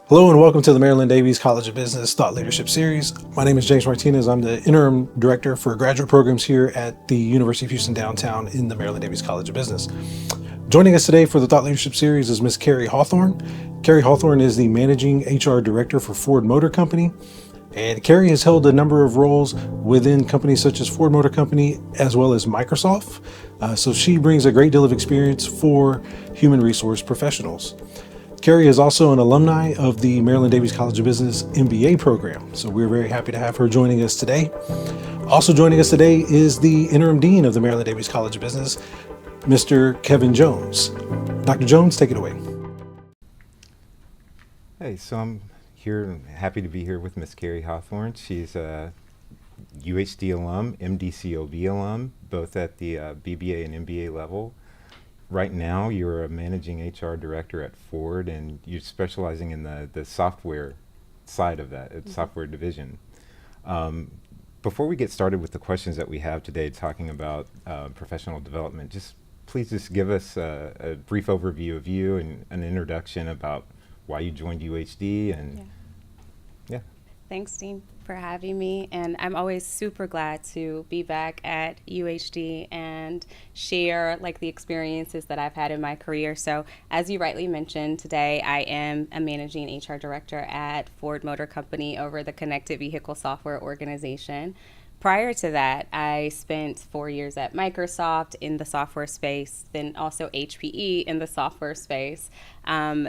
Hello and welcome to the Marilyn Davies College of Business Thought Leadership Series. My name is James Martinez. I'm the Interim Director for Graduate Programs here at the University of Houston downtown in the Marilyn Davies College of Business. Joining us today for the Thought Leadership Series is Miss Cari Hawthorne. Cari Hawthorne is the Managing HR Director for Ford Motor Company. And Cari has held a number of roles within companies such as Ford Motor Company as well as Microsoft. So she brings a great deal of experience for human resource professionals. Cari is also an alumni of the Marilyn Davies College of Business MBA program, so we're very happy to have her joining us today. Also joining us today is the Interim Dean of the Marilyn Davies College of Business, Mr. Kevin Jones. Dr. Jones, take it away. Hey, so I'm here, happy to be here with Miss Cari Hawthorne. She's a UHD alum, MDCOB alum, both at the BBA and MBA level. Right now, you're a managing HR director at Ford, and you're specializing in the software side of that, software division. Before we get started with the questions that we have today, talking about professional development, please give us a brief overview of you and an introduction about why you joined UHD and yeah. Thanks, Dean, for having me. And I'm always super glad to be back at UHD and share the experiences that I've had in my career. So as you rightly mentioned, today I am a managing HR director at Ford Motor Company over the Connected Vehicle Software organization. Prior to that, I spent 4 years at Microsoft in the software space, then also HPE in the software space,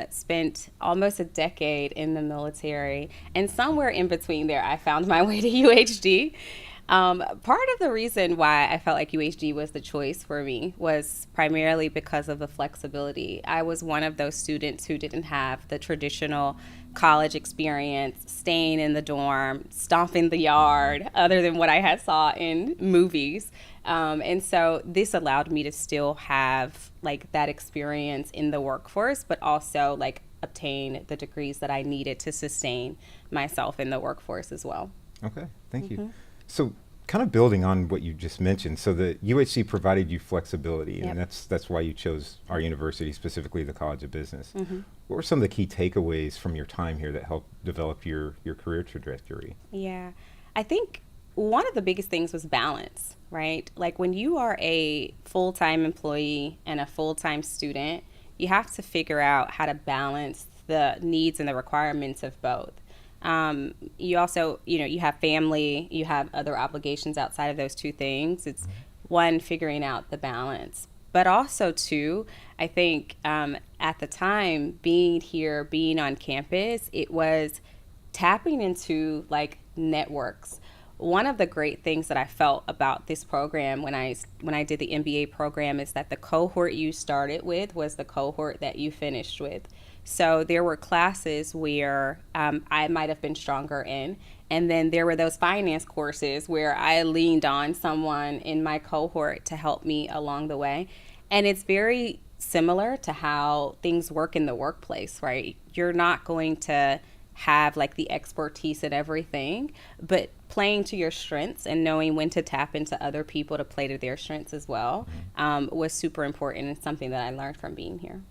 spent almost a decade in the military, and somewhere in between there, I found my way to UHD. Part of the reason why I felt like UHD was the choice for me was primarily because of the flexibility. I was one of those students who didn't have the traditional college experience, staying in the dorm, stomping the yard, other than what I had saw in movies. And so this allowed me to still have that experience in the workforce, but also obtain the degrees that I needed to sustain myself in the workforce as well. Okay, thank you. So kind of building on what you just mentioned, so the UHC provided you flexibility, and that's why you chose our university, specifically the College of Business. What were some of the key takeaways from your time here that helped develop your career trajectory? Yeah, I think one of the biggest things was balance, right? When you are a full-time employee and a full-time student, you have to figure out how to balance the needs and the requirements of both. You also, you have family, you have other obligations outside of those two things. It's one, figuring out the balance, but also two, I think at the time being here, being on campus, it was tapping into networks. One of the great things that I felt about this program when I did the MBA program is that the cohort you started with was the cohort that you finished with. So there were classes where I might have been stronger in, and then there were those finance courses where I leaned on someone in my cohort to help me along the way. And it's very similar to how things work in the workplace, right? You're not going to have the expertise in everything, but playing to your strengths and knowing when to tap into other people to play to their strengths as well was super important, and something that I learned from being here.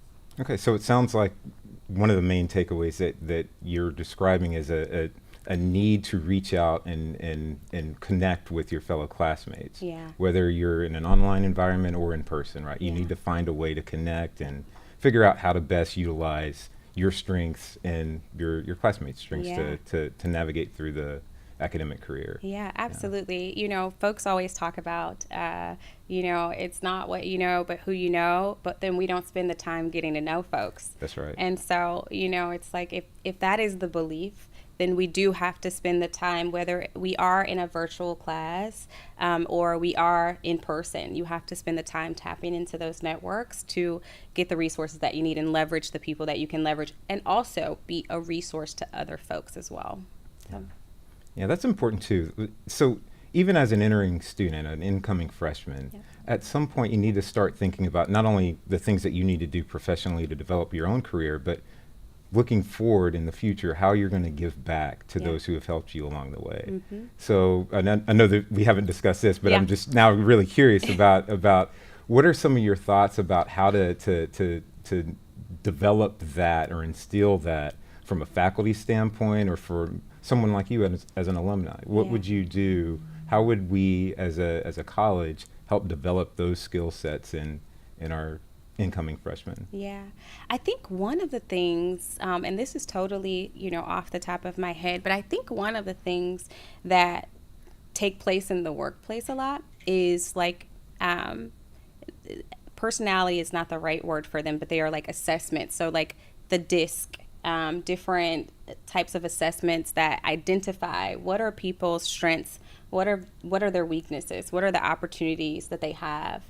Okay, so it sounds like one of the main takeaways that you're describing is a need to reach out and connect with your fellow classmates. Yeah. Whether you're in an online environment or in person, right? You need to find a way to connect and figure out how to best utilize your strengths and your classmates' strengths to navigate through the academic career. Yeah, absolutely. Folks always talk about, it's not what you know, but who you know, but then we don't spend the time getting to know folks. That's right. And so, it's if that is the belief, then we do have to spend the time, whether we are in a virtual class or we are in person. You have to spend the time tapping into those networks to get the resources that you need and leverage the people that you can leverage, and also be a resource to other folks as well. So. Yeah, that's important too. So even as an entering student, an incoming freshman, at some point you need to start thinking about not only the things that you need to do professionally to develop your own career, but looking forward in the future, how you're going to give back to those who have helped you along the way. So I know that we haven't discussed this, but I'm just now really curious about what are some of your thoughts about how to develop that or instill that from a faculty standpoint, or for someone like you as an alumni? What would you do? How would we as a college help develop those skill sets in our incoming freshmen? Yeah, I think one of the things, and this is totally, off the top of my head, but I think one of the things that take place in the workplace a lot is like, personality is not the right word for them, but they are like assessments. So like the DISC, different types of assessments that identify what are people's strengths, what are their weaknesses, what are the opportunities that they have.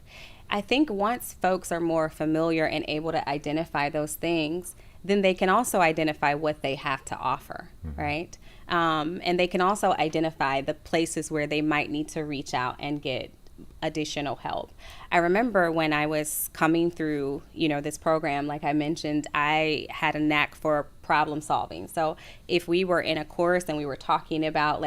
I think once folks are more familiar and able to identify those things, then they can also identify what they have to offer, right? And they can also identify the places where they might need to reach out and get additional help. I remember when I was coming through, this program, like I mentioned, I had a knack for problem solving. So if we were in a course and we were talking about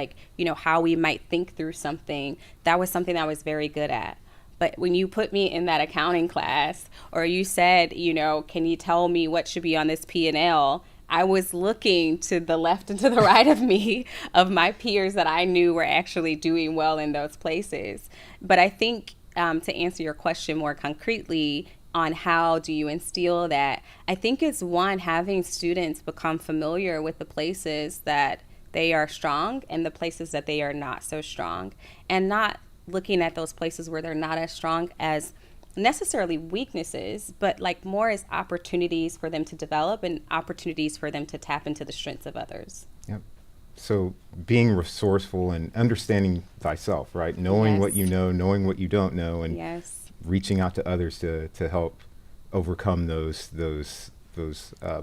how we might think through something, that was something I was very good at. But when you put me in that accounting class, or you said, can you tell me what should be on this P&L? I was looking to the left and to the right of me, of my peers that I knew were actually doing well in those places. But I think to answer your question more concretely on how do you instill that, I think it's one, having students become familiar with the places that they are strong and the places that they are not so strong, and not looking at those places where they're not as strong as necessarily weaknesses, but like more as opportunities for them to develop and opportunities for them to tap into the strengths of others. Yep. So being resourceful and understanding thyself, right? Knowing what you know, knowing what you don't know, and reaching out to others to help overcome those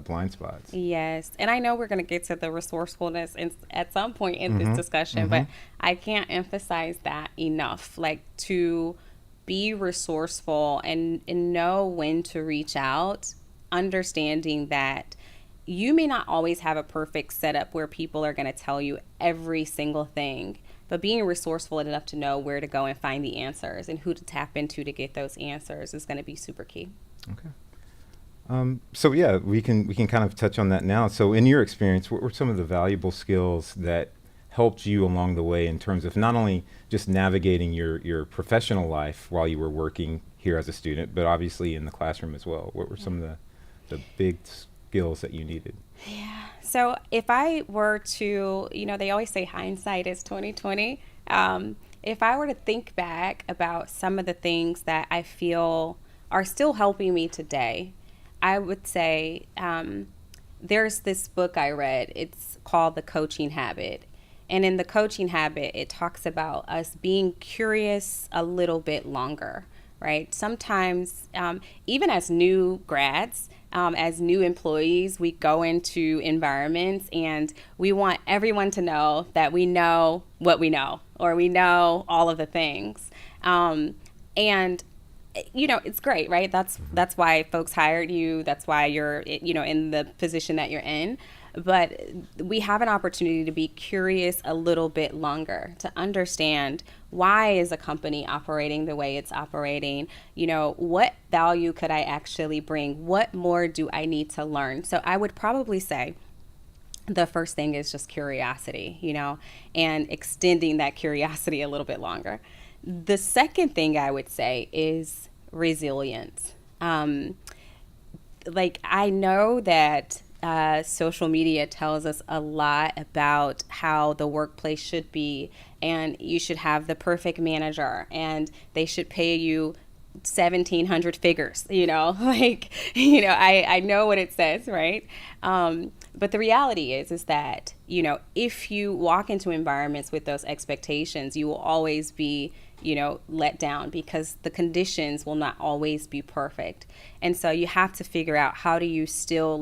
blind spots. Yes. And I know we're going to get to the resourcefulness at some point in this discussion, but I can't emphasize that enough. Like, to be resourceful and know when to reach out, understanding that you may not always have a perfect setup where people are going to tell you every single thing, but being resourceful enough to know where to go and find the answers and who to tap into to get those answers is going to be super key. Okay. So yeah, we can kind of touch on that now. So in your experience, what were some of the valuable skills that helped you along the way in terms of not only just navigating your professional life while you were working here as a student, but obviously in the classroom as well? What were some of the big skills that you needed? Yeah. So if I were to, they always say hindsight is 20/20. If I were to think back about some of the things that I feel are still helping me today, I would say there's this book I read. It's called The Coaching Habit. And in The Coaching Habit, it talks about us being curious a little bit longer, right? Sometimes, even as new grads, as new employees, we go into environments and we want everyone to know that we know what we know, or we know all of the things. And it's great, right? That's why folks hired you. That's why you're, in the position that you're in. But we have an opportunity to be curious a little bit longer, to understand why is a company operating the way it's operating? What value could I actually bring? What more do I need to learn? So I would probably say the first thing is just curiosity, and extending that curiosity a little bit longer. The second thing I would say is resilience. I know that social media tells us a lot about how the workplace should be, and you should have the perfect manager, and they should pay you 1,700 figures, I know what it says, right? But the reality is that, if you walk into environments with those expectations, you will always be, let down, because the conditions will not always be perfect. And so you have to figure out, how do you still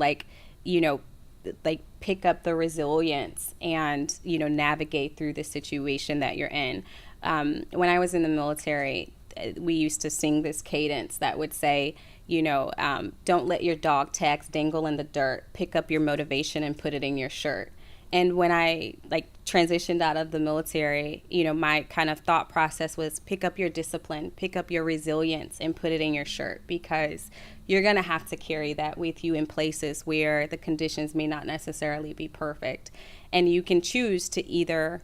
pick up the resilience and, navigate through the situation that you're in. When I was in the military, we used to sing this cadence that would say, don't let your dog tags dangle in the dirt. Pick up your motivation and put it in your shirt. And when I transitioned out of the military, my kind of thought process was pick up your discipline, pick up your resilience, and put it in your shirt, because you're going to have to carry that with you in places where the conditions may not necessarily be perfect. And you can choose to either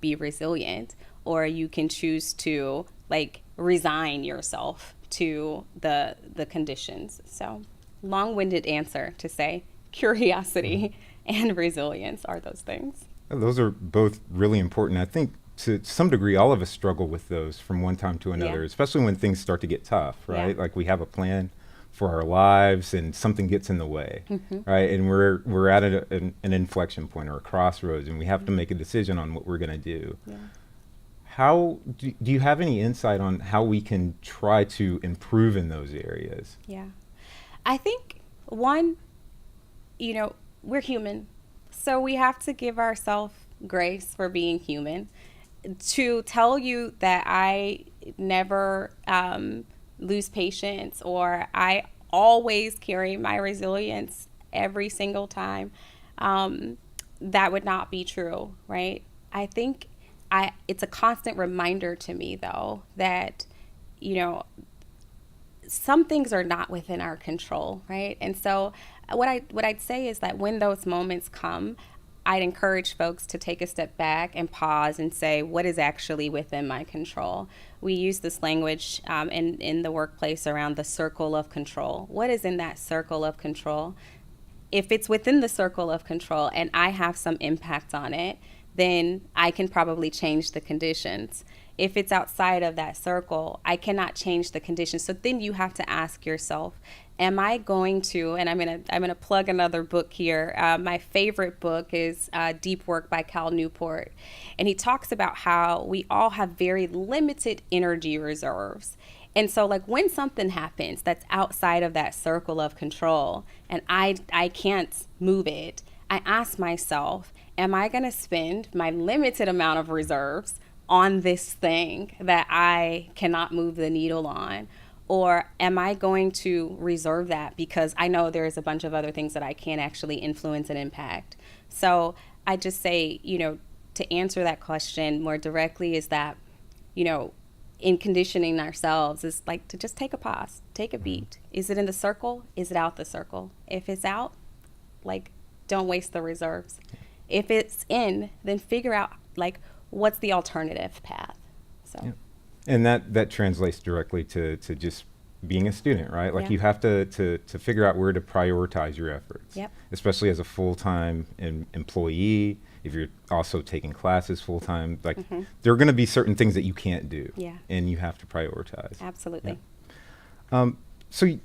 be resilient, or you can choose to like resign yourself to the conditions. So long-winded answer to say curiosity and resilience are those things. Those are both really important. I think to some degree, all of us struggle with those from one time to another, especially when things start to get tough, right? Like we have a plan for our lives and something gets in the way, right? And we're at an inflection point or a crossroads, and we have to make a decision on what we're going to do. How do you have any insight on how we can try to improve in those areas? Yeah, I think one, we're human, so we have to give ourselves grace for being human. To tell you that I never lose patience, or I always carry my resilience every single time, that would not be true, right? I think it's a constant reminder to me, though, that, some things are not within our control, right? And so what I'd say is that when those moments come, I'd encourage folks to take a step back and pause and say, what is actually within my control? We use this language in the workplace around the circle of control. What is in that circle of control? If it's within the circle of control and I have some impact on it, then I can probably change the conditions. If it's outside of that circle, I cannot change the conditions. So then you have to ask yourself, am I going to, and I'm gonna plug another book here. My favorite book is Deep Work by Cal Newport. And he talks about how we all have very limited energy reserves. And so like when something happens that's outside of that circle of control and I can't move it, I ask myself, am I gonna spend my limited amount of reserves on this thing that I cannot move the needle on? Or am I going to reserve that because I know there's a bunch of other things that I can't actually influence and impact? So I just say, to answer that question more directly is that, in conditioning ourselves is like to just take a pause, take a beat. Is it in the circle? Is it out the circle? If it's out, like, don't waste the reserves. If it's in, then figure out, like, what's the alternative path? So. Yeah. And that translates directly to just being a student, right? Like you have to figure out where to prioritize your efforts, especially as a full-time employee. If you're also taking classes full-time, like there are going to be certain things that you can't do, and you have to prioritize. Absolutely. Yeah. So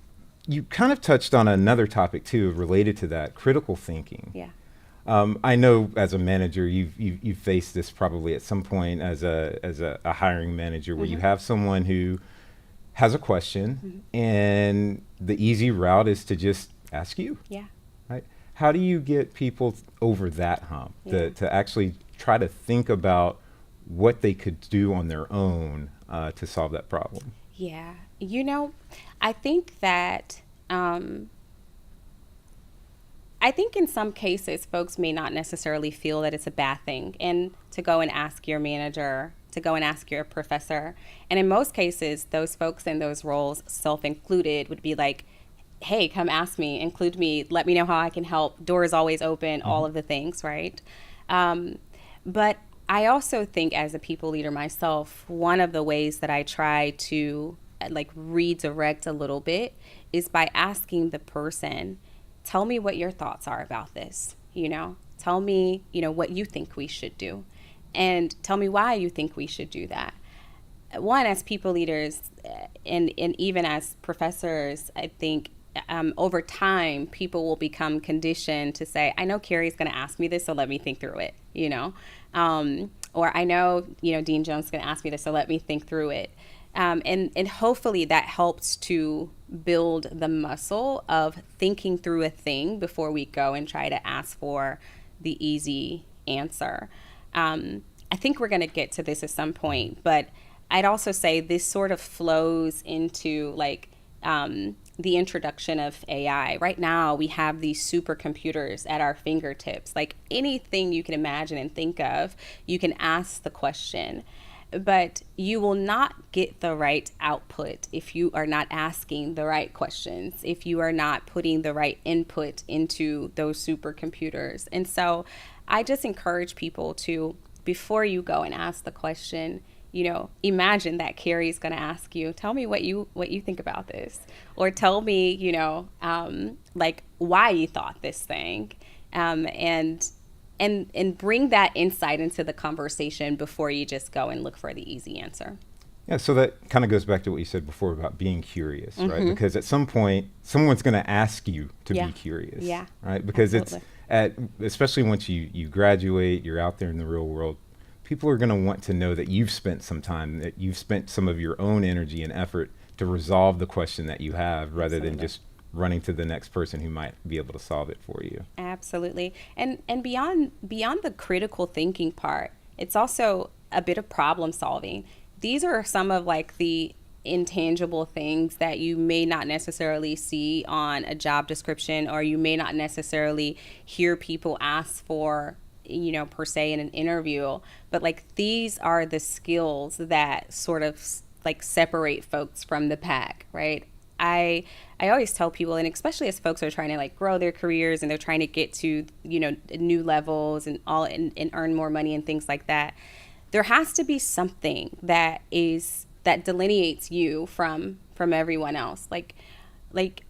you kind of touched on another topic too related to that, critical thinking. Yeah. I know as a manager, you've faced this probably at some point as a hiring manager, where you have someone who has a question, and the easy route is to just ask you. Yeah. Right. How do you get people over that hump to actually try to think about what they could do on their own to solve that problem? Yeah. I think that. I think in some cases, folks may not necessarily feel that it's a bad thing, and to go and ask your manager, to go and ask your professor. And in most cases, those folks in those roles, self-included, would be like, hey, come ask me, include me, let me know how I can help. Door is always open, all of the things, right? But I also think as a people leader myself, one of the ways that I try to like redirect a little bit is by asking the person, tell me what your thoughts are about this, tell me, what you think we should do, and tell me why you think we should do that. One, as people leaders and even as professors, I think over time, people will become conditioned to say, I know Cari's going to ask me this, so let me think through it, or I know, Dean Jones is going to ask me this, so let me think through it. And hopefully that helps to build the muscle of thinking through a thing before we go and try to ask for the easy answer. I think we're going to get to this at some point, but I'd also say this sort of flows into like the introduction of AI. Right now, we have these supercomputers at our fingertips. Like anything you can imagine and think of, you can ask the question. But you will not get the right output if you are not asking the right questions, if you are not putting the right input into those supercomputers. And so I just encourage people to, before you go and ask the question, imagine that Cari's going to ask you, tell me what you think about this, or tell me, like why you thought this thing, and bring that insight into the conversation before you just go and look for the easy answer. Yeah, so that kind of goes back to what you said before about being curious, right? Because at some point, someone's going to ask you to be curious, right? Because especially once you graduate, you're out there in the real world, people are going to want to know that you've spent some time, that you've spent some of your own energy and effort to resolve the question that you have, rather than just running to the next person who might be able to solve it for you. Absolutely. And beyond the critical thinking part, it's also a bit of problem solving. These are some of like the intangible things that you may not necessarily see on a job description, or you may not necessarily hear people ask for, per se in an interview. But like, these are the skills that sort of like separate folks from the pack, right? I always tell people, and especially as folks are trying to like grow their careers and they're trying to get to, new levels and earn more money and things like that, there has to be something that delineates you from everyone else. Like,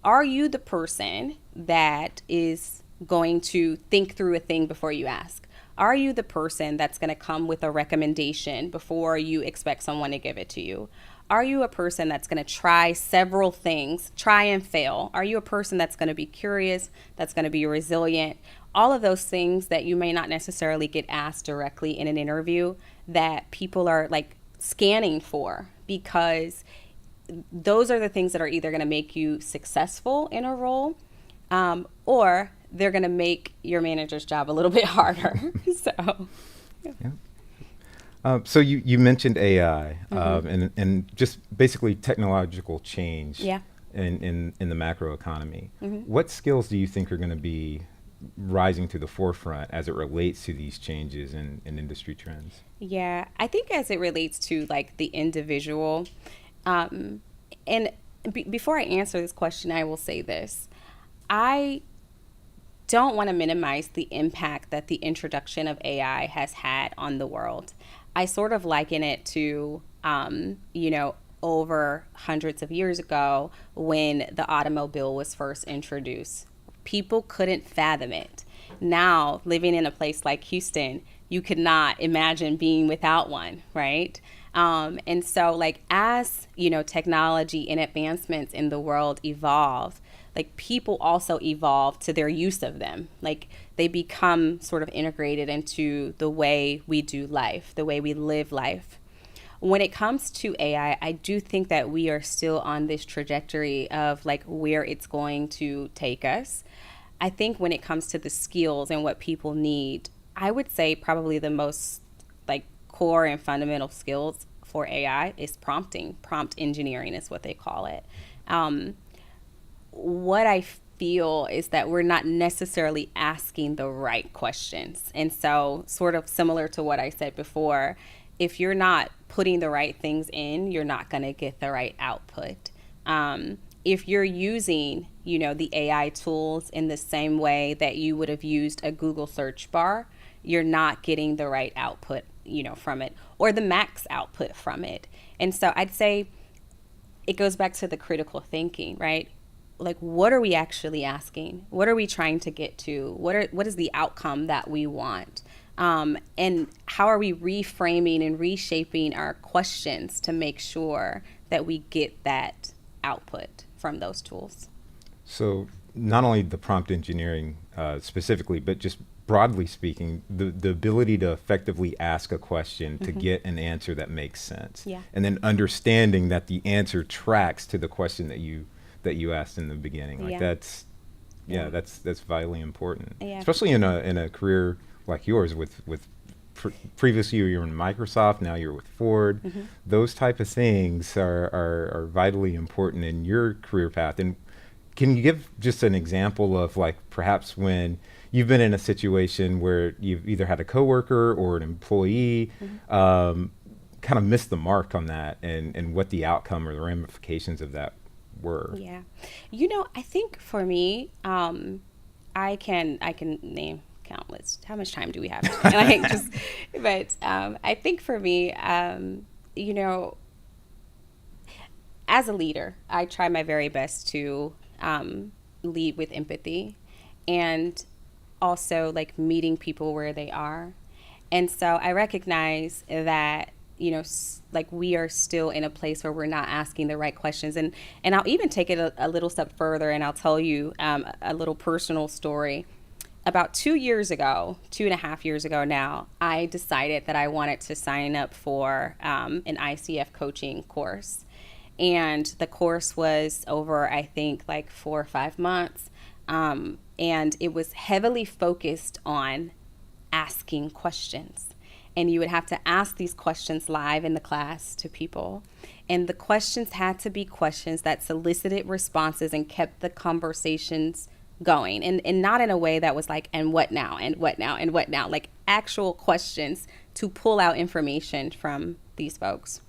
are you the person that is going to think through a thing before you ask? Are you the person that's going to come with a recommendation before you expect someone to give it to you? Are you a person that's going to try several things, try and fail? Are you a person that's going to be curious, that's going to be resilient? All of those things that you may not necessarily get asked directly in an interview, that people are like scanning for, because those are the things that are either going to make you successful in a role, or they're going to make your manager's job a little bit harder. So you mentioned AI, and just basically technological change in the macro economy. What skills do you think are going to be rising to the forefront as it relates to these changes in industry trends? Yeah, I think as it relates to like the individual, and before I answer this question, I will say this. I don't want to minimize the impact that the introduction of AI has had on the world. I sort of liken it to, over hundreds of years ago when the automobile was first introduced. People couldn't fathom it. Now, living in a place like Houston, you could not imagine being without one, right? And so, like, as, technology and advancements in the world evolve, like, people also evolve to their use of them. Like, they become sort of integrated into the way we do life, the way we live life. When it comes to AI, I do think that we are still on this trajectory of like where it's going to take us. I think when it comes to the skills and what people need, I would say probably the most like core and fundamental skills for AI is prompting. Prompt engineering is what they call it. What I feel is that we're not necessarily asking the right questions. And so, sort of similar to what I said before, if you're not putting the right things in, you're not going to get the right output. If you're using, the AI tools in the same way that you would have used a Google search bar, you're not getting the right output, from it, or the max output from it. And so I'd say it goes back to the critical thinking, right? Like, what are we actually asking? What are we trying to get to? What is the outcome that we want? And how are we reframing and reshaping our questions to make sure that we get that output from those tools? So not only the prompt engineering specifically, but just broadly speaking, the ability to effectively ask a question to get an answer that makes sense. Yeah. And then understanding that the answer tracks to the question that you asked in the beginning. Like that's vitally important. Yeah. Especially in a career like yours with previously you were in Microsoft, now you're with Ford. Those type of things are vitally important in your career path. And can you give just an example of like perhaps when you've been in a situation where you've either had a coworker or an employee kind kind of missed the mark on that and what the outcome or the ramifications of that were. Yeah. I think for me, I can name countless. How much time do we have? I think for me, as a leader, I try my very best to lead with empathy and also like meeting people where they are. And so I recognize that, like we are still in a place where we're not asking the right questions. And I'll even take it a little step further, and I'll tell you a little personal story. About 2.5 years ago now, I decided that I wanted to sign up for an ICF coaching course. And the course was over, I think, like 4 or 5 months. And it was heavily focused on asking questions. And you would have to ask these questions live in the class to people. And the questions had to be questions that solicited responses and kept the conversations going. And not in a way that was like, and what now, and what now, and what now? Like actual questions to pull out information from these folks.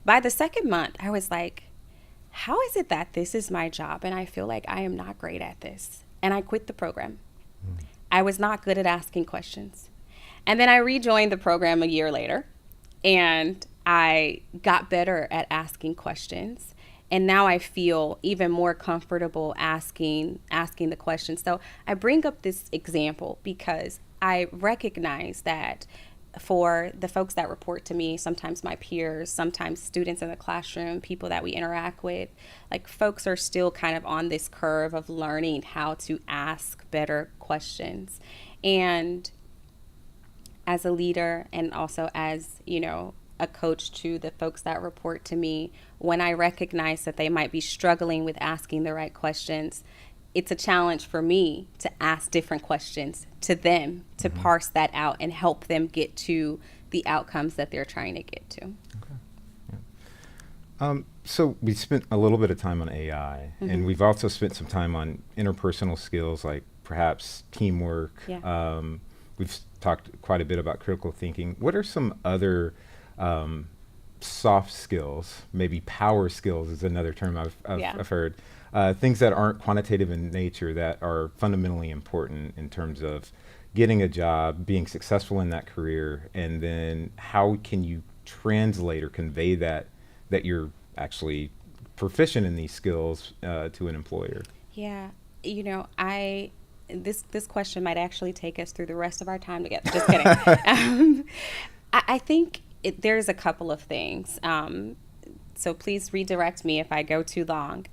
By the second month, I was like, how is it that this is my job and I feel like I am not great at this? And I quit the program. I was not good at asking questions. And then I rejoined the program a year later, and I got better at asking questions. And now I feel even more comfortable asking the questions. So I bring up this example because I recognize that for the folks that report to me, sometimes my peers, sometimes students in the classroom, people that we interact with, like folks are still kind of on this curve of learning how to ask better questions. And as a leader and also as, a coach to the folks that report to me, when I recognize that they might be struggling with asking the right questions, it's a challenge for me to ask different questions to them to parse that out and help them get to the outcomes that they're trying to get to. Okay. Yeah. So we spent a little bit of time on AI, and we've also spent some time on interpersonal skills like perhaps teamwork. Yeah. We've talked quite a bit about critical thinking. What are some other soft skills, maybe power skills is another term I've heard, things that aren't quantitative in nature that are fundamentally important in terms of getting a job, being successful in that career, and then how can you translate or convey that you're actually proficient in these skills to an employer? Yeah, this question might actually take us through the rest of our time together. Just kidding. I think there's a couple of things. So please redirect me if I go too long.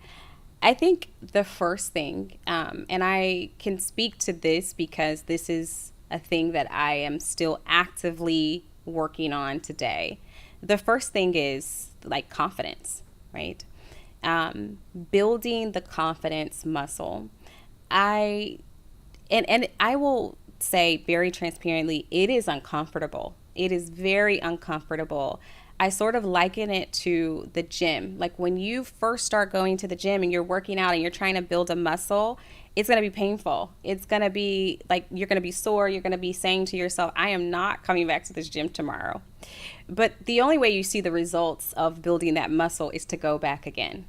I think the first thing, and I can speak to this because this is a thing that I am still actively working on today. The first thing is like confidence, right? Building the confidence muscle. And I will say very transparently, it is uncomfortable. It is very uncomfortable. I sort of liken it to the gym. Like when you first start going to the gym and you're working out and you're trying to build a muscle, it's going to be painful. It's going to be like, you're going to be sore. You're going to be saying to yourself, I am not coming back to this gym tomorrow. But the only way you see the results of building that muscle is to go back again.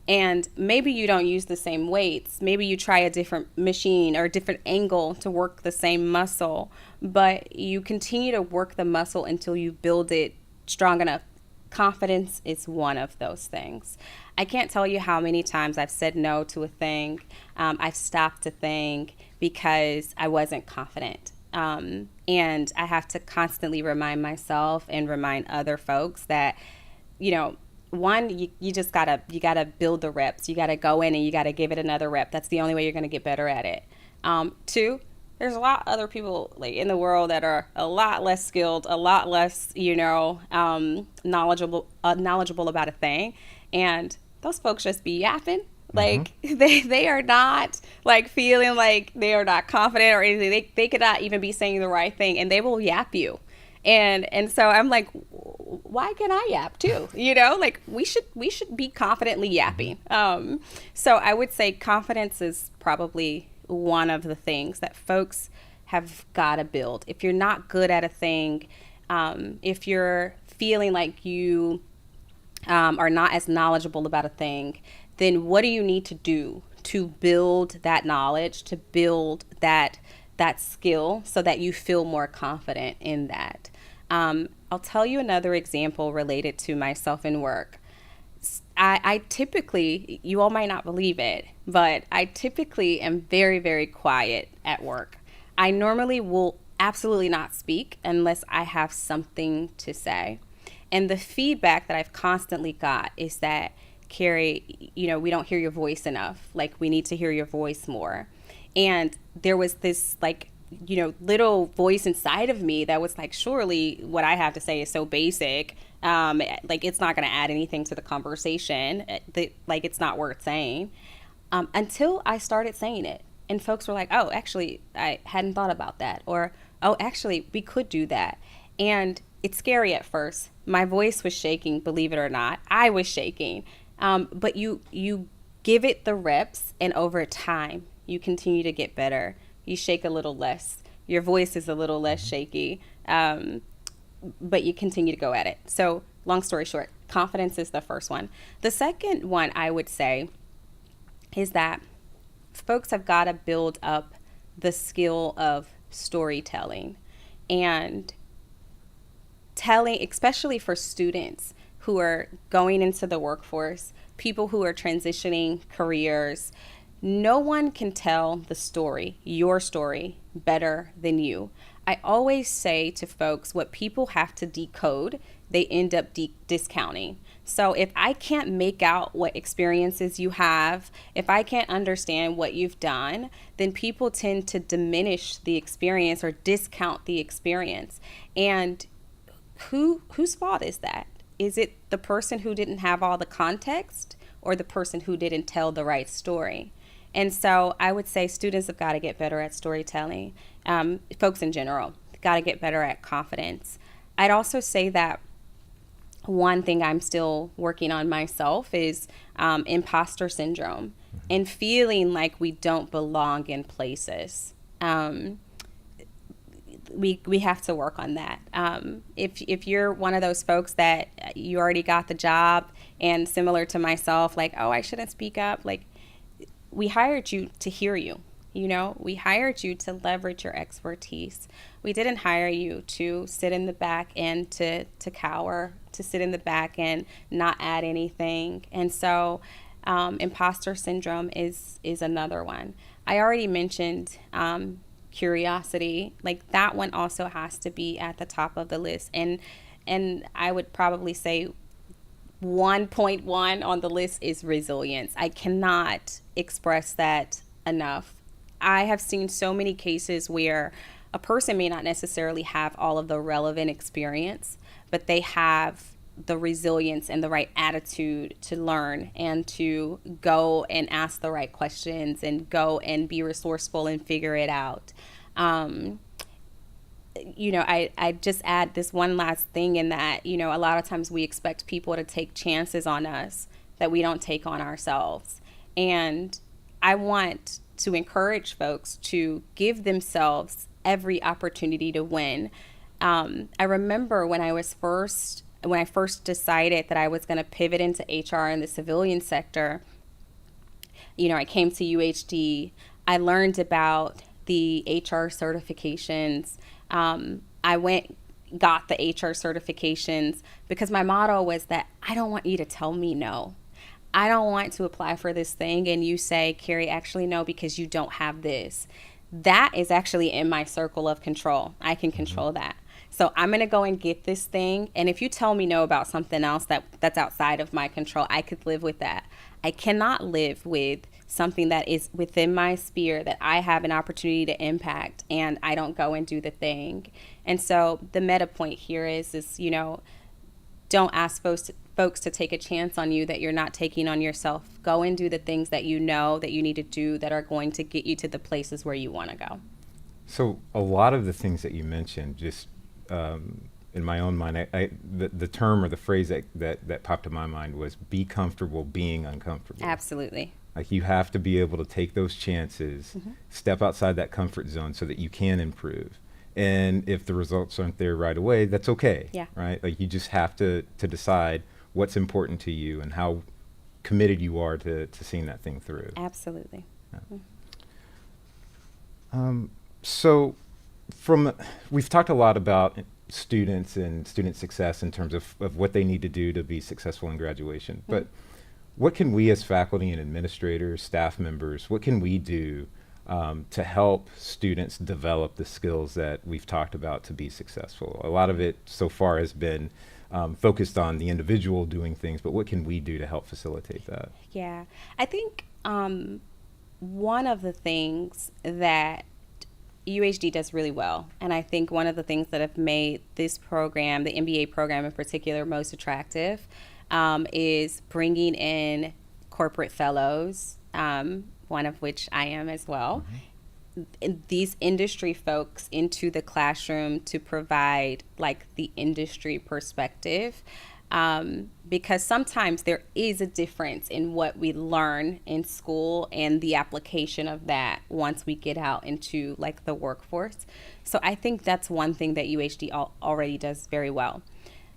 And maybe you don't use the same weights. Maybe you try a different machine or a different angle to work the same muscle, but you continue to work the muscle until you build it strong enough. Confidence is one of those things. I can't tell you how many times I've said no to a thing. I've stopped a thing because I wasn't confident. And I have to constantly remind myself and remind other folks that, one, you just gotta build the reps. You gotta go in and you gotta give it another rep. That's the only way you're gonna get better at it. Two, there's a lot of other people like in the world that are a lot less skilled, a lot less, knowledgeable about a thing, and those folks just be yapping. Like they are not like feeling like they are not confident or anything. They could not even be saying the right thing, and they will yap you. And so I'm like, why can I yap too? Like we should be confidently yapping. So I would say confidence is probably one of the things that folks have got to build. If you're not good at a thing, if you're feeling like you are not as knowledgeable about a thing, then what do you need to do to build that knowledge, to build that skill so that you feel more confident in that? I'll tell you another example related to myself in work. I typically, you all might not believe it, but I typically am very, very quiet at work. I normally will absolutely not speak unless I have something to say. And the feedback that I've constantly got is that, Cari, we don't hear your voice enough. Like, we need to hear your voice more. And there was this little voice inside of me that was like, surely what I have to say is so basic. Like, it's not going to add anything to the conversation. It's not worth saying. Until I started saying it. And folks were like, oh, actually, I hadn't thought about that. Or, oh, actually, we could do that. And it's scary at first. My voice was shaking, believe it or not. I was shaking. But you give it the reps, and over time, you continue to get better. You shake a little less. Your voice is a little less shaky, but you continue to go at it. So long story short, confidence is the first one. The second one I would say is that folks have got to build up the skill of storytelling and telling, especially for students who are going into the workforce, people who are transitioning careers. No one can tell the story, your story, better than you. I always say to folks, what people have to decode, they end up discounting. So if I can't make out what experiences you have, if I can't understand what you've done, then people tend to diminish the experience or discount the experience. And whose fault is that? Is it the person who didn't have all the context, or the person who didn't tell the right story? And so I would say students have got to get better at storytelling. Folks in general got to get better at confidence. I'd also say that one thing I'm still working on myself is imposter syndrome and feeling like we don't belong in places. We have to work on that. If you're one of those folks that you already got the job, and similar to myself, like, oh, I shouldn't speak up, like, we hired you to hear you. We hired you to leverage your expertise. We didn't hire you to sit in the back and to cower, to sit in the back and not add anything. And so imposter syndrome is another one. I already mentioned curiosity. Like, that one also has to be at the top of the list. And I would probably say 1.1 on the list is resilience. I cannot express that enough. I have seen so many cases where a person may not necessarily have all of the relevant experience, but they have the resilience and the right attitude to learn and to go and ask the right questions and go and be resourceful and figure it out. I just add this one last thing in that, a lot of times we expect people to take chances on us that we don't take on ourselves. And I want to encourage folks to give themselves every opportunity to win. I remember when I first decided that I was going to pivot into HR in the civilian sector, I came to UHD. I learned about the HR certifications. I got the HR certifications because my motto was that I don't want you to tell me no. I don't want to apply for this thing and you say, Cari, actually no, because you don't have this. That is actually in my circle of control. I can control that. So I'm going to go and get this thing. And if you tell me no about something else that's outside of my control, I could live with that. I cannot live with something that is within my sphere that I have an opportunity to impact and I don't go and do the thing. And so the meta point here is don't ask folks to take a chance on you that you're not taking on yourself. Go and do the things that you know that you need to do that are going to get you to the places where you want to go. So a lot of the things that you mentioned, just in my own mind, the term or the phrase that popped to my mind was be comfortable being uncomfortable. Absolutely. Like, you have to be able to take those chances, step outside that comfort zone so that you can improve. And if the results aren't there right away, that's okay. Yeah. Right? Like, you just have to decide what's important to you and how committed you are to seeing that thing through. Absolutely. So we've talked a lot about students and student success in terms of what they need to do to be successful in graduation. But what can we as faculty and administrators, staff members, what can we do to help students develop the skills that we've talked about to be successful? A lot of it so far has been focused on the individual doing things, but what can we do to help facilitate that? Yeah, I think one of the things that UHD does really well, and I think one of the things that have made this program, the MBA program in particular, most attractive, is bringing in corporate fellows, one of which I am as well. These industry folks into the classroom to provide like the industry perspective, because sometimes there is a difference in what we learn in school and the application of that once we get out into like the workforce. So I think that's one thing that UHD already does very well.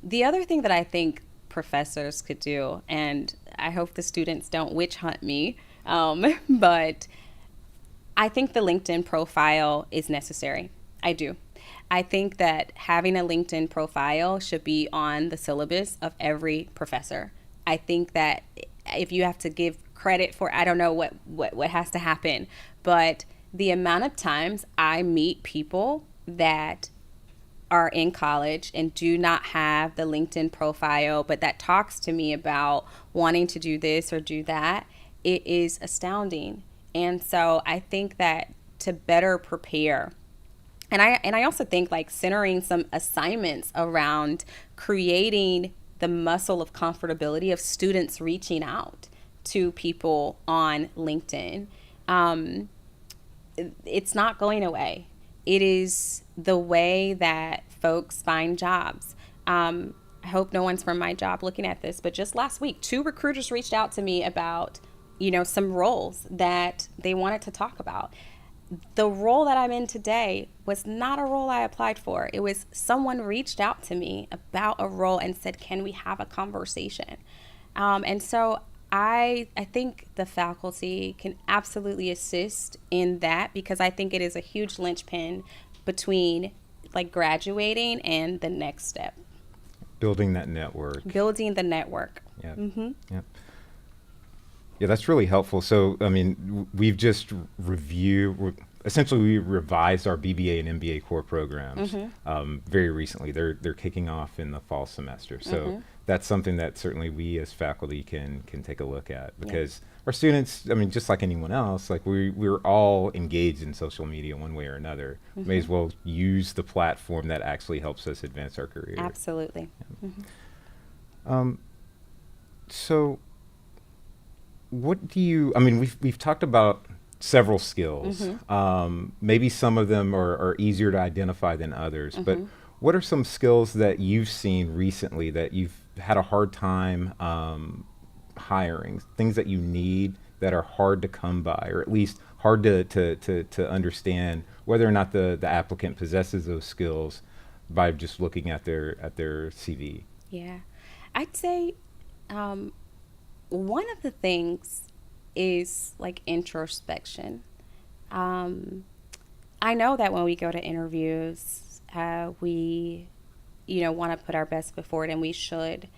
The other thing that I think professors could do, and I hope the students don't witch hunt me, but I think the LinkedIn profile is necessary. I do. I think that having a LinkedIn profile should be on the syllabus of every professor. I think that if you have to give credit for, I don't know what has to happen, but the amount of times I meet people that are in college and do not have the LinkedIn profile, but that talks to me about wanting to do this or do that, it is astounding. And so I think that to better prepare, and I also think like centering some assignments around creating the muscle of comfortability of students reaching out to people on LinkedIn. It's not going away. It is the way that folks find jobs. I hope no one's from my job looking at this, but just last week, 2 recruiters reached out to me about, some roles that they wanted to talk about. The role that I'm in today was not a role I applied for. It was someone reached out to me about a role and said, can we have a conversation? And so I think the faculty can absolutely assist in that, because I think it is a huge linchpin between like graduating and the next step. Building that network. Building the network. Yeah. Mm-hmm. Yeah. Yeah, that's really helpful. So, I mean, we've just essentially we revised our BBA and MBA core programs very recently. They're kicking off in the fall semester. So that's something that certainly we as faculty can take a look at, because our students, I mean, just like anyone else, like we're all engaged in social media one way or another. May as well use the platform that actually helps us advance our career. Absolutely. Yeah. So what do you, I mean, we've talked about several skills. Maybe some of them are easier to identify than others, but what are some skills that you've seen recently that you've had a hard time hiring, things that you need that are hard to come by, or at least hard to understand whether or not the applicant possesses those skills by just looking at their CV? Yeah, I'd say one of the things is like introspection. I know that when we go to interviews, we, want to put our best foot forward, and we should,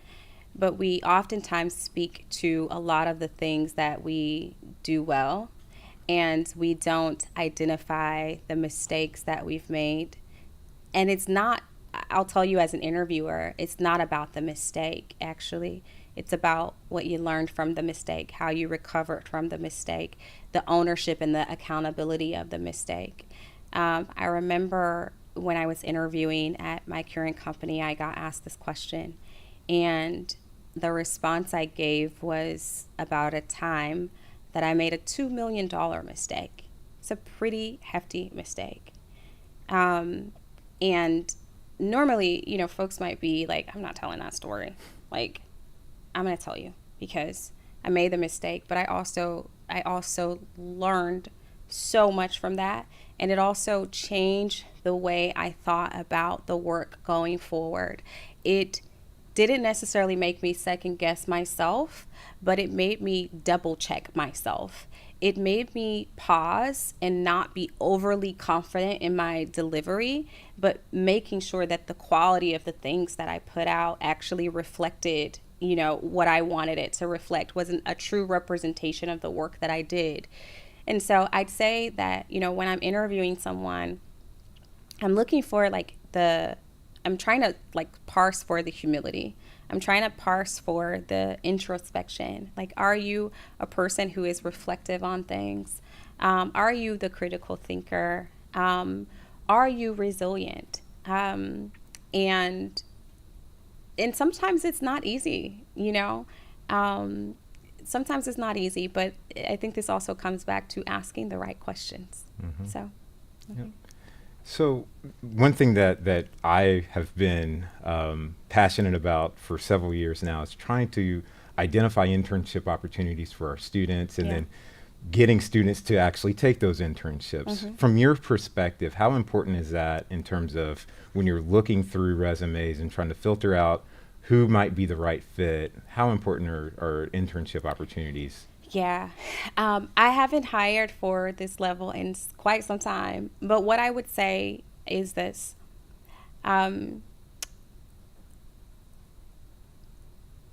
but we oftentimes speak to a lot of the things that we do well, and we don't identify the mistakes that we've made. And it's not, I'll tell you as an interviewer, it's not about the mistake, actually. It's about what you learned from the mistake, how you recovered from the mistake, the ownership and the accountability of the mistake. I remember when I was interviewing at my current company, I got asked this question, and the response I gave was about a time that I made a $2 million mistake. It's a pretty hefty mistake. And normally, folks might be like, I'm not telling that story. Like, I'm going to tell you because I made the mistake, but I also learned so much from that, and it also changed the way I thought about the work going forward. It didn't necessarily make me second guess myself, but it made me double check myself. It made me pause and not be overly confident in my delivery, but making sure that the quality of the things that I put out actually reflected, what I wanted it to reflect, wasn't a true representation of the work that I did. And so I'd say that, when I'm interviewing someone, I'm looking for I'm trying to parse for the humility. I'm trying to parse for the introspection. Are you a person who is reflective on things? Are you the critical thinker? Are you resilient? And sometimes it's not easy, sometimes it's not easy, but I think this also comes back to asking the right questions. Mm-hmm. So, okay. Yep. So one thing that I have been passionate about for several years now is trying to identify internship opportunities for our students, and then getting students to actually take those internships. Mm-hmm. From your perspective, how important is that in terms of when you're looking through resumes and trying to filter out who might be the right fit? How important are internship opportunities? Yeah, I haven't hired for this level in quite some time, but what I would say is this.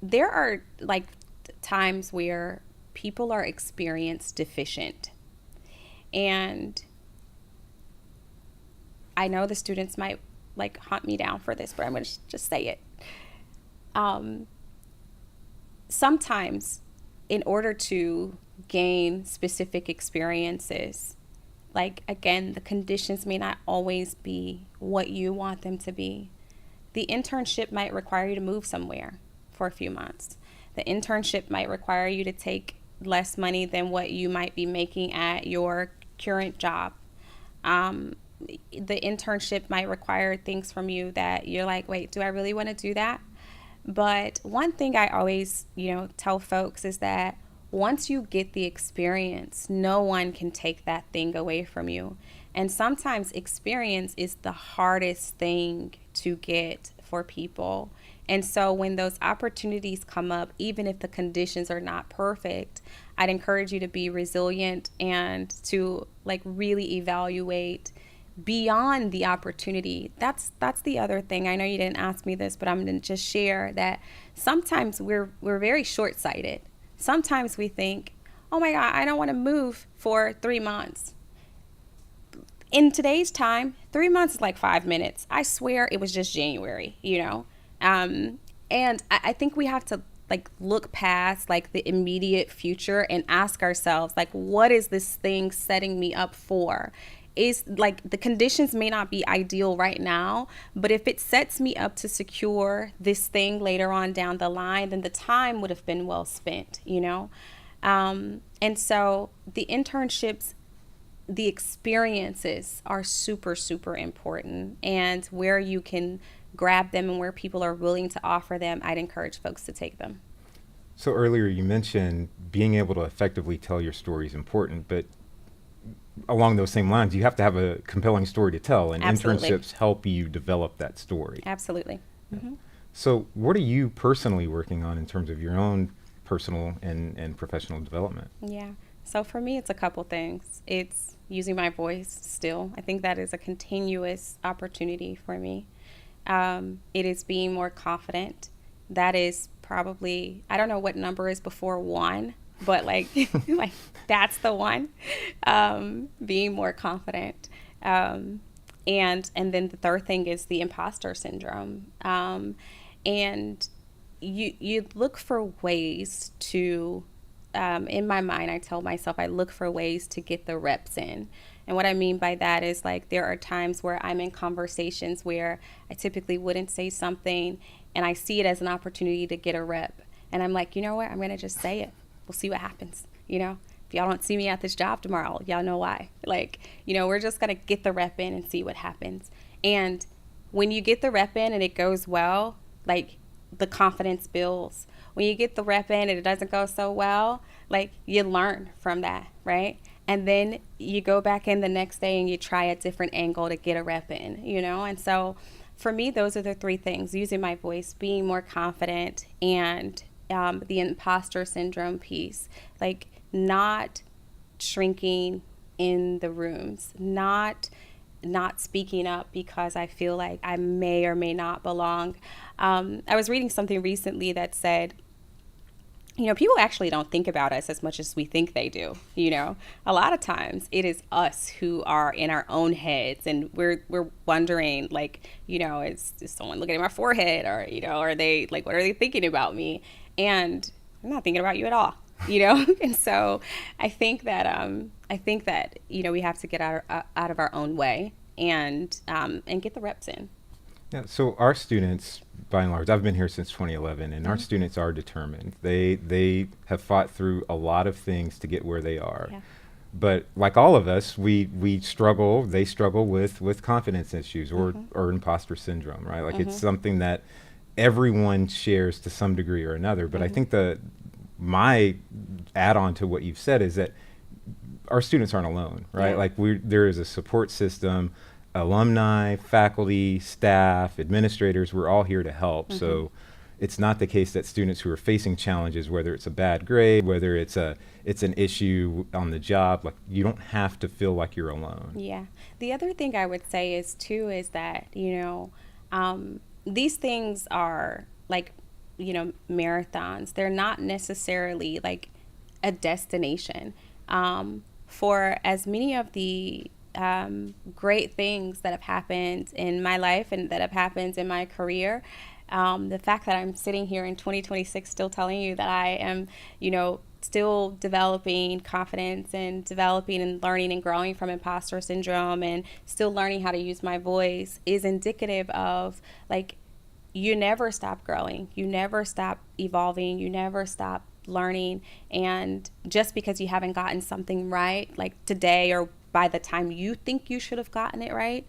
There are times where people are experience deficient, and I know the students might hunt me down for this, but I'm going to just say it. Sometimes, in order to gain specific experiences, again, the conditions may not always be what you want them to be. The internship might require you to move somewhere for a few months. The internship might require you to take less money than what you might be making at your current job. The internship might require things from you that you're wait, do I really want to do that? But one thing I always, tell folks is that once you get the experience, no one can take that thing away from you. And sometimes experience is the hardest thing to get for people. And so when those opportunities come up, even if the conditions are not perfect, I'd encourage you to be resilient and to really evaluate beyond the opportunity. That's the other thing. I know you didn't ask me this, but I'm going to just share that sometimes we're very short-sighted. Sometimes we think, oh my God, I don't want to move for 3 months. In today's time, 3 months is 5 minutes. I swear it was just January, and I think we have to look past the immediate future and ask ourselves, what is this thing setting me up for? Is the conditions may not be ideal right now, but if it sets me up to secure this thing later on down the line, then the time would have been well spent, and so the internships, the experiences are super, super important, and where you can grab them and where people are willing to offer them, I'd encourage folks to take them. So earlier you mentioned being able to effectively tell your story is important, but along those same lines, you have to have a compelling story to tell, and Absolutely. internships help you develop that story. Absolutely. Mm-hmm. So what are you personally working on in terms of your own personal and professional development? Yeah. So for me, it's a couple things. It's using my voice still. I think that is a continuous opportunity for me. It is being more confident. That is probably, I don't know what number is before 1, but that's the one. Being more confident. And then the third thing is the imposter syndrome. And you look for ways to, in my mind, I tell myself I look for ways to get the reps in. And what I mean by that is there are times where I'm in conversations where I typically wouldn't say something, and I see it as an opportunity to get a rep. And I'm you know what? I'm going to just say it. We'll see what happens. If y'all don't see me at this job tomorrow, y'all know why. We're just going to get the rep in and see what happens. And when you get the rep in and it goes well, the confidence builds. When you get the rep in and it doesn't go so well, you learn from that, right? and then you go back in the next day and you try a different angle to get a rep in, you know? And so for me, those are the three things: using my voice, being more confident, and the imposter syndrome piece, like not shrinking in the rooms, not speaking up because I feel like I may or may not belong. I was reading something recently that said, you know, people actually don't think about us as much as we think they do. You know, a lot of times it is us who are in our own heads, and we're wondering, like, you know, is someone looking at my forehead, or, you know, are they like, what are they thinking about me? And I'm not thinking about you at all, you know? And so I think that, you know, we have to get out of our own way and get the reps in. Yeah, so our students, by and large, I've been here since 2011, and our students are determined. They have fought through a lot of things to get where they are. Yeah. But like all of us, they struggle with confidence issues or imposter syndrome, right? Like it's something that everyone shares to some degree or another. But I think my add-on to what you've said is that our students aren't alone, right? Yeah. Like there is a support system. Alumni, faculty, staff, administrators, we're all here to help. So it's not the case that students who are facing challenges, whether it's a bad grade, whether it's an issue on the job, like you don't have to feel like you're alone. Yeah. The other thing I would say is that, you know, these things are like, you know, marathons. They're not necessarily like a destination. For as many of the great things that have happened in my life and that have happened in my career, the fact that I'm sitting here in 2026 still telling you that I am, you know, still developing confidence and developing and learning and growing from imposter syndrome and still learning how to use my voice is indicative of, like, you never stop growing, you never stop evolving, you never stop learning. And just because you haven't gotten something right, like today or by the time you think you should have gotten it right,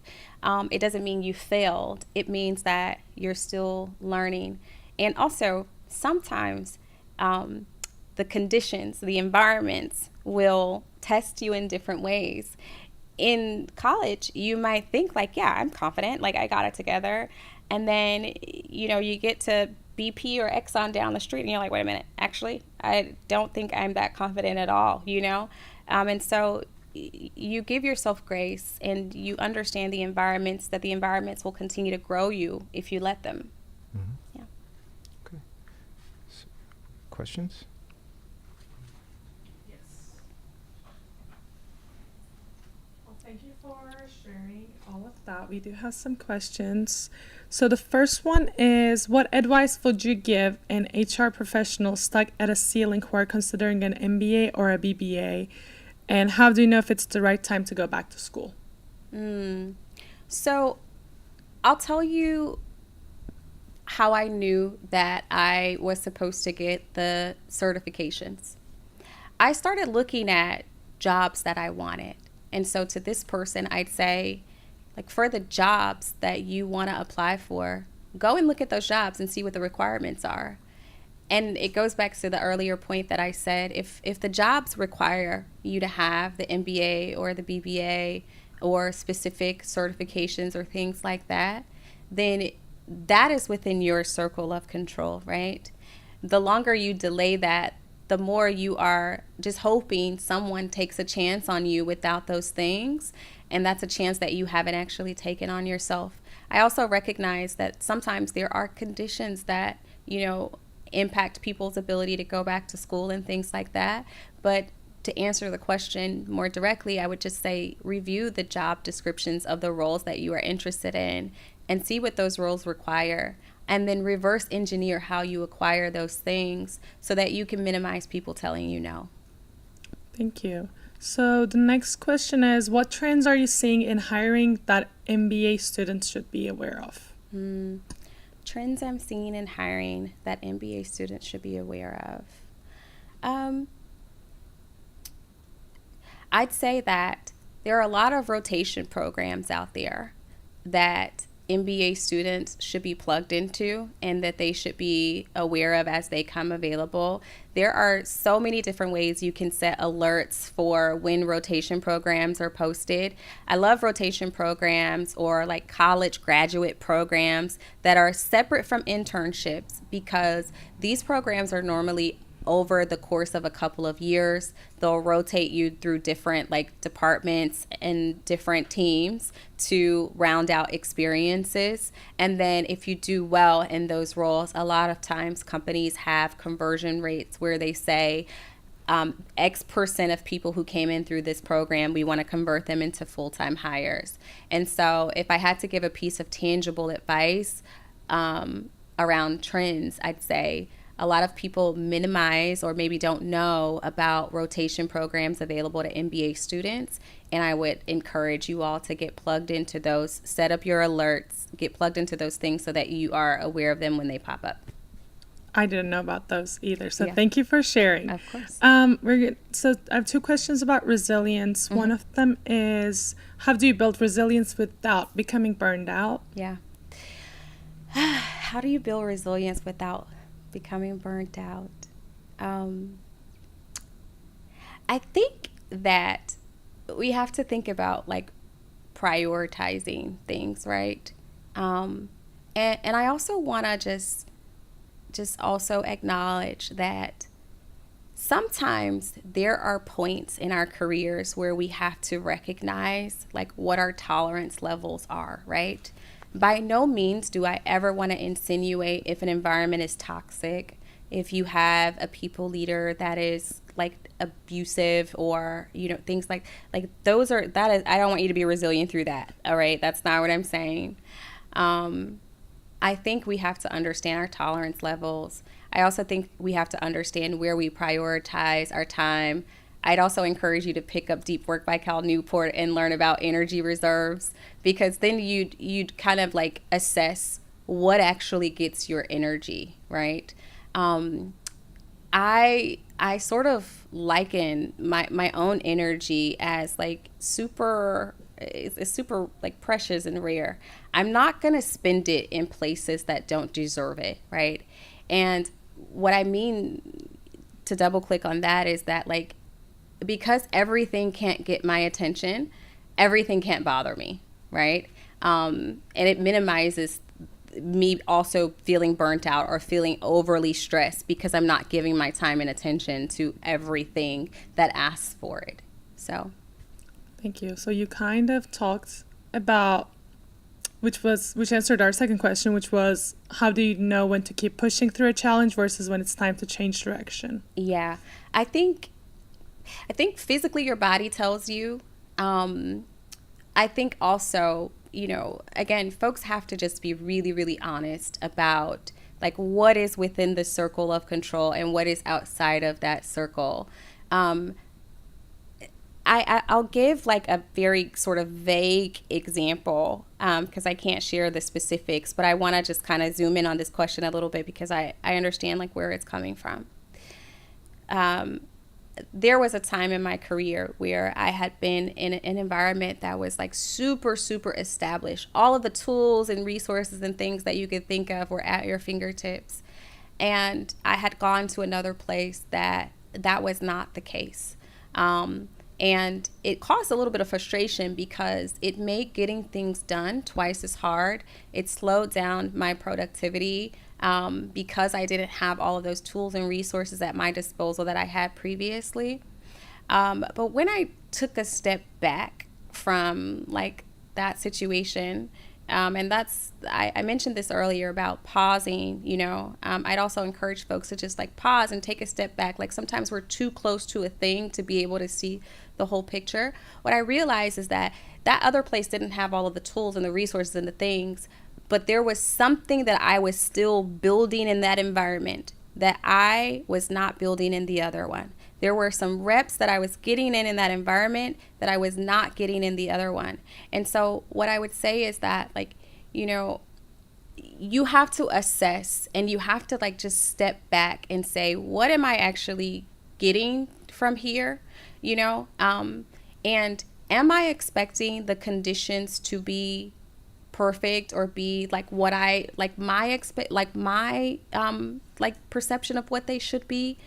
it doesn't mean you failed. It means that you're still learning. And also, sometimes the conditions, the environments will test you in different ways. In college, you might think like, yeah, I'm confident, like I got it together. And then, you know, you get to BP or Exxon down the street and you're like, wait a minute, actually, I don't think I'm that confident at all, you know? And so you give yourself grace and you understand the environments will continue to grow you if you let them. Yeah. Okay. So, questions? Yes. Well, thank you for sharing all of that. We do have some questions. So the first one is, what advice would you give an HR professional stuck at a ceiling who are considering an MBA or a BBA? And how do you know if it's the right time to go back to school? So I'll tell you how I knew that I was supposed to get the certifications. I started looking at jobs that I wanted. And so to this person, I'd say, like, for the jobs that you want to apply for, go and look at those jobs and see what the requirements are. And it goes back to the earlier point that I said, if the jobs require you to have the MBA or the BBA or specific certifications or things like that, then that is within your circle of control, right? The longer you delay that, the more you are just hoping someone takes a chance on you without those things. And that's a chance that you haven't actually taken on yourself. I also recognize that sometimes there are conditions that, you know, impact people's ability to go back to school and things like that. But to answer the question more directly, I would just say review the job descriptions of the roles that you are interested in and see what those roles require, and then reverse engineer how you acquire those things so that you can minimize people telling you no. Thank you. So the next question is, what trends are you seeing in hiring that MBA students should be aware of? Trends I'm seeing in hiring that MBA students should be aware of. I'd say that there are a lot of rotation programs out there that MBA students should be plugged into and that they should be aware of as they come available. There are so many different ways you can set alerts for when rotation programs are posted. I love rotation programs or like college graduate programs that are separate from internships, because these programs are normally over the course of a couple of years. They'll rotate you through different like departments and different teams to round out experiences. And then if you do well in those roles, a lot of times companies have conversion rates where they say X percent of people who came in through this program, we want to convert them into full-time hires. And so if I had to give a piece of tangible advice around trends, I'd say a lot of people minimize or maybe don't know about rotation programs available to MBA students. And I would encourage you all to get plugged into those, set up your alerts, get plugged into those things so that you are aware of them when they pop up. I didn't know about those either. So Yeah. thank you for sharing. Of course. So I have two questions about resilience. Mm-hmm. One of them is, how do you build resilience without becoming burned out? Yeah. How do you build resilience without becoming burnt out? I think that we have to think about like prioritizing things, right? And I also want to just also acknowledge that sometimes there are points in our careers where we have to recognize like what our tolerance levels are, right? By no means do I ever want to insinuate if an environment is toxic, if you have a people leader that is like abusive or, you know, things like those are, that is, I don't want you to be resilient through that. All right. That's not what I'm saying. I think we have to understand our tolerance levels. I also think we have to understand where we prioritize our time. I'd also encourage you to pick up Deep Work by Cal Newport and learn about energy reserves, because then you'd kind of like assess what actually gets your energy, right? I sort of liken my own energy as like it's super like precious and rare. I'm not going to spend it in places that don't deserve it, right? And what I mean to double click on that is that like, because everything can't get my attention, everything can't bother me, right? And it minimizes me also feeling burnt out or feeling overly stressed because I'm not giving my time and attention to everything that asks for it. So. Thank you. So you kind of talked about, which answered our second question, which was, how do you know when to keep pushing through a challenge versus when it's time to change direction? Yeah, I think physically your body tells you. I think also, you know, again, folks have to just be really, really honest about like what is within the circle of control and what is outside of that circle. I'll give like a very sort of vague example because I can't share the specifics, but I want to just kind of zoom in on this question a little bit because I understand like where it's coming from. There was a time in my career where I had been in an environment that was like super, super established. All of the tools and resources and things that you could think of were at your fingertips. And I had gone to another place that was not the case. And it caused a little bit of frustration because it made getting things done twice as hard. It slowed down my productivity because I didn't have all of those tools and resources at my disposal that I had previously. But when I took a step back from like that situation, and that's, I mentioned this earlier about pausing, you know, I'd also encourage folks to just like pause and take a step back. Like sometimes we're too close to a thing to be able to see the whole picture. What I realized is that other place didn't have all of the tools and the resources and the things, but there was something that I was still building in that environment that I was not building in the other one. There were some reps that I was getting in that environment that I was not getting in the other one. And so what I would say is that, like, you know, you have to assess and you have to like just step back and say, what am I actually getting from here? You know, and am I expecting the conditions to be perfect or be like what I like my perception of what they should be?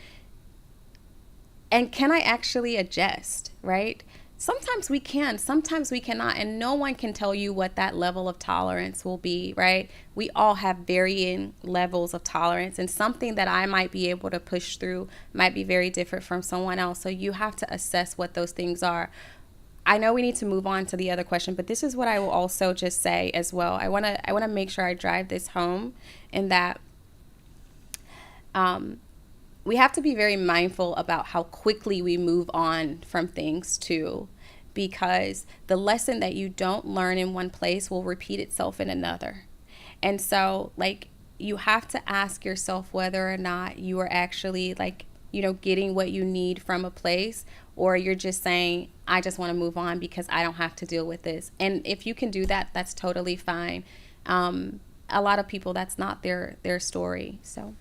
And can I actually adjust, right? Sometimes we can, sometimes we cannot, and no one can tell you what that level of tolerance will be, right? We all have varying levels of tolerance, and something that I might be able to push through might be very different from someone else. So you have to assess what those things are. I know we need to move on to the other question, but this is what I will also just say as well. I want to make sure I drive this home, in that we have to be very mindful about how quickly we move on from things too, because the lesson that you don't learn in one place will repeat itself in another. And so like you have to ask yourself whether or not you are actually like, getting what you need from a place, or you're just saying, I just want to move on because I don't have to deal with this. And if you can do that, that's totally fine. A lot of people, that's not their story. So.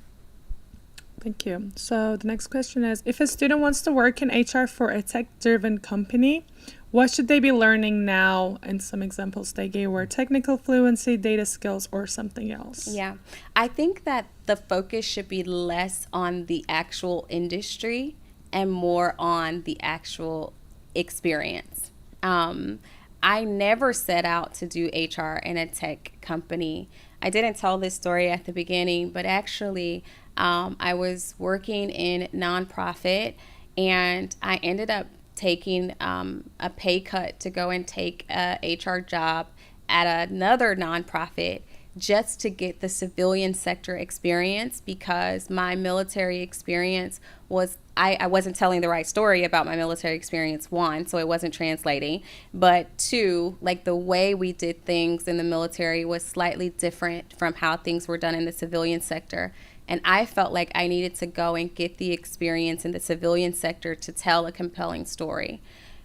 Thank you. So the next question is, if a student wants to work in HR for a tech-driven company, what should they be learning now? And some examples they gave were technical fluency, data skills, or something else. Yeah, I think that the focus should be less on the actual industry and more on the actual experience. I never set out to do HR in a tech company. I didn't tell this story at the beginning, but actually I was working in nonprofit, and I ended up taking a pay cut to go and take a HR job at another nonprofit just to get the civilian sector experience, because my military experience was, I wasn't telling the right story about my military experience, one, so it wasn't translating, but two, like the way we did things in the military was slightly different from how things were done in the civilian sector. And I felt like I needed to go and get the experience in the civilian sector to tell a compelling story.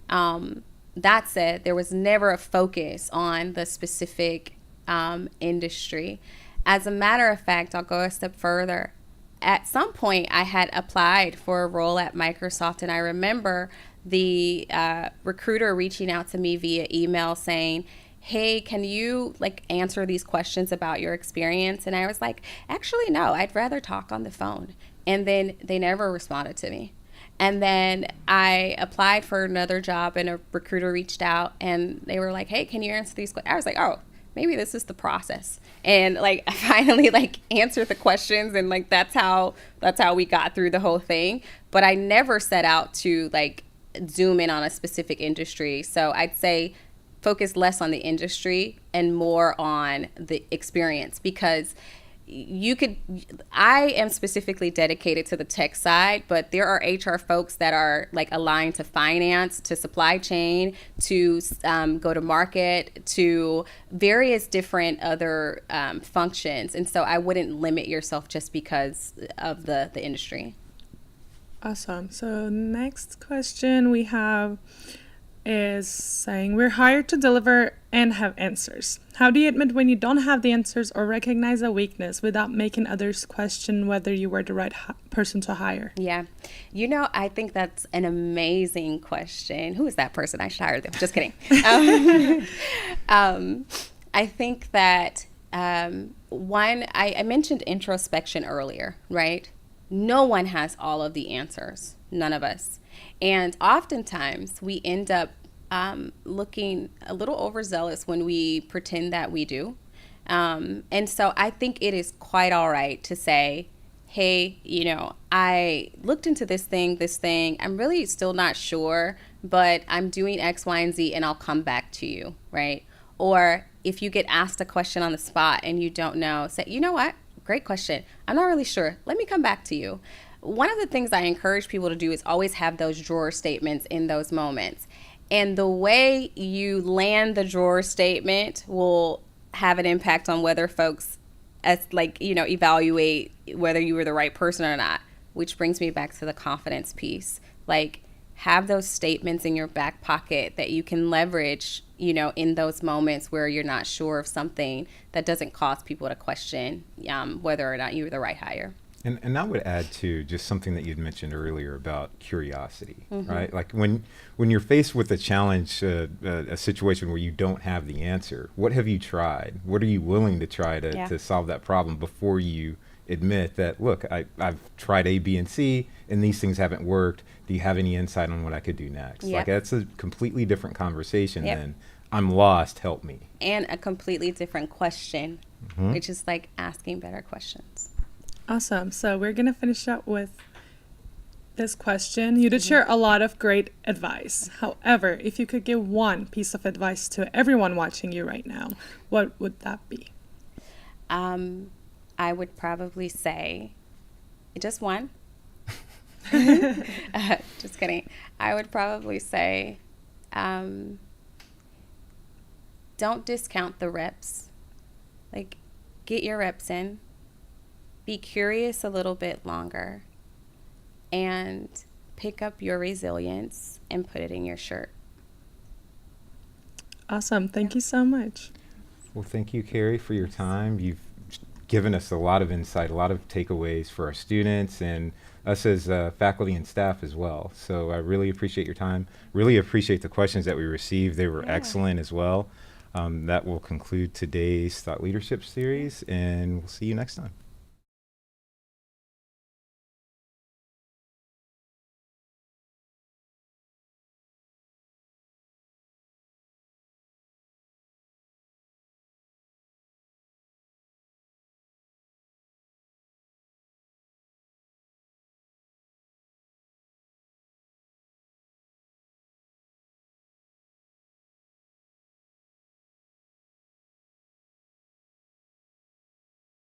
That said, there was never a focus on the specific industry. As a matter of fact, I'll go a step further. At some point, I had applied for a role at Microsoft, and I remember the recruiter reaching out to me via email saying, hey, can you like answer these questions about your experience? And I was like, actually, no, I'd rather talk on the phone. And then they never responded to me. And then I applied for another job, and a recruiter reached out, and they were like, hey, can you answer these questions? I was like, oh, maybe this is the process. And like I finally like answered the questions, and like that's how we got through the whole thing. But I never set out to like zoom in on a specific industry. So I'd say focus less on the industry and more on the experience, because I am specifically dedicated to the tech side, but there are HR folks that are like aligned to finance, to supply chain, to go to market, to various different other functions. And so I wouldn't limit yourself just because of the industry. Awesome. So next question we have is saying, we're hired to deliver and have answers. How do you admit when you don't have the answers or recognize a weakness without making others question whether you were the right person to hire? Yeah. I think that's an amazing question. Who is that person? I should hire them. Just kidding. I think that I mentioned introspection earlier, right? No one has all of the answers. None of us. And oftentimes we end up looking a little overzealous when we pretend that we do. And so I think it is quite all right to say, hey, I looked into this thing. I'm really still not sure, but I'm doing X, Y, and Z, and I'll come back to you, right? Or if you get asked a question on the spot and you don't know, say, you know what? Great question. I'm not really sure. Let me come back to you. One of the things I encourage people to do is always have those drawer statements in those moments. And the way you land the drawer statement will have an impact on whether folks evaluate whether you were the right person or not, which brings me back to the confidence piece. Like, have those statements in your back pocket that you can leverage, in those moments where you're not sure of something, that doesn't cause people to question whether or not you were the right hire. And I would add to just something that you'd mentioned earlier about curiosity, right? Like when you're faced with a challenge, a situation where you don't have the answer, what have you tried? What are you willing to try to solve that problem before you admit that, look, I've tried A, B, and C, and these things haven't worked. Do you have any insight on what I could do next? Like that's a completely different conversation than I'm lost, help me. And a completely different question, which is like asking better questions. Awesome. So we're going to finish up with this question. You did share a lot of great advice. However, if you could give one piece of advice to everyone watching you right now, what would that be? I would probably say, just one. Just kidding. I would probably say, don't discount the reps. Like, get your reps in. Be curious a little bit longer. And pick up your resilience and put it in your shirt. Awesome. Thank you so much. Well, thank you, Cari, for your time. You've given us a lot of insight, a lot of takeaways for our students and us as faculty and staff as well. So I really appreciate your time. Really appreciate the questions that we received. They were excellent as well. That will conclude today's Thought Leadership series, and we'll see you next time.